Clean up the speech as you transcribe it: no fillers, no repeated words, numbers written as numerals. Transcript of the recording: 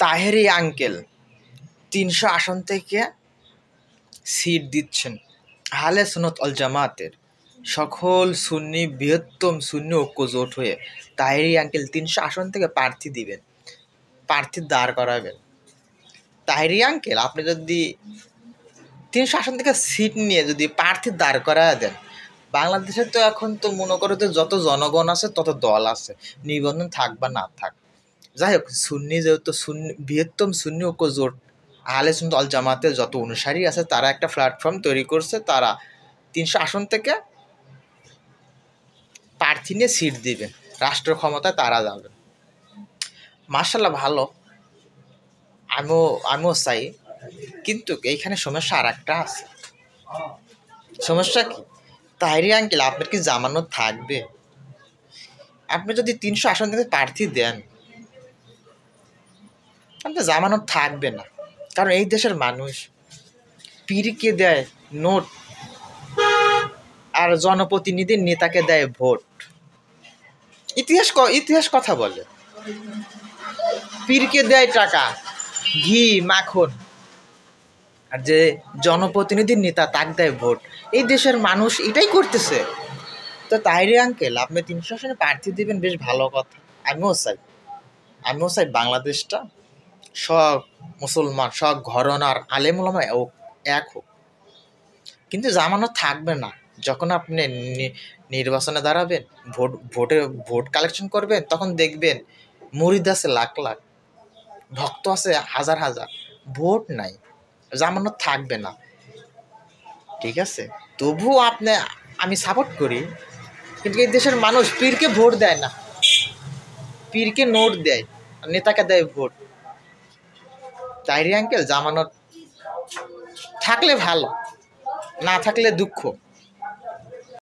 Taheri uncle ৩০০ আসন থেকে seat দিচ্ছেন আহলে সুন্নাত ওয়াল জামাতের সকল সুন্নি বৃহত্তম সুন্নি ঐক্য জোট হয়ে তাহেরি আঙ্কেল ৩০০ আসন থেকে প্রার্থী দিবেন, প্রার্থী দাঁড় করাবেন। তাহেরি আঙ্কেল আপনি যদি ৩০০ আসন থেকে সিট নিয়ে যদি প্রার্থী দাঁড় করা দেন, বাংলাদেশে তো এখন তো মনে করো যে যত জনগণ আছে তত দল আছে, নিবন্ধন থাক বা না থাক, যাই হোক সুন্নি যেহেতু সুন্নি বৃহত্তম সুন্নি ঐক্য জোট আহলে সুন্নাত ওয়াল জামাতের যত অনুসারী আছে তারা একটা প্ল্যাটফর্ম তৈরি করছে, তারা ৩০০ আসন থেকে প্রার্থী নিয়ে সিট দিবে, রাষ্ট্র ক্ষমতায় তারা যাবে। মার্শাল্লাহ ভালো, আমিও চাই, কিন্তু এইখানে সমস্যা আর একটা আছে। সমস্যা কি? তাহেরি আঙ্কেল আপনার কি জামানত থাকবে? আপনি যদি ৩০০ আসন থেকে প্রার্থী দেন, আপনার জামানত থাকবে না, কারণ এই দেশের মানুষ পীরকে দেয় নোট আর জনপ্রতিনিধির নেতাকে দেয় ভোট। ইতিহাস কথা বলে, পীরকে দেয় টাকা, ঘি, মাখন, আর যে জনপ্রতিনিধির নেতা তাকে দেয় ভোট। এই দেশের মানুষ এটাই করতেছে। তো তাহেরি আঙ্কেল আপনি ৩০০ আসনে প্রার্থী দিবেন, বেশ ভালো কথা। আমিও চাই বাংলাদেশটা সব মুসলমান, সব ঘরানার আলেম ওলামা এক হোক, কিন্তু জামানত থাকবে না। যখন আপনি নির্বাচনে দাঁড়াবেন, ভোট কালেকশন করবেন, তখন দেখবেন মুরিদ আছে লাখ লাখ, ভক্ত আছে হাজার হাজার, ভোট নাই, জামানত থাকবে না। ঠিক আছে, তবুও আমি সাপোর্ট করি, কিন্তু এই দেশের মানুষ পীরকে ভোট দেয় না, পীরকে নোট দেয়, নেতাকে দেয় ভোট। তাহেরি আঙ্কেল জামানত থাকলে ভালো, না থাকলে দুঃখ।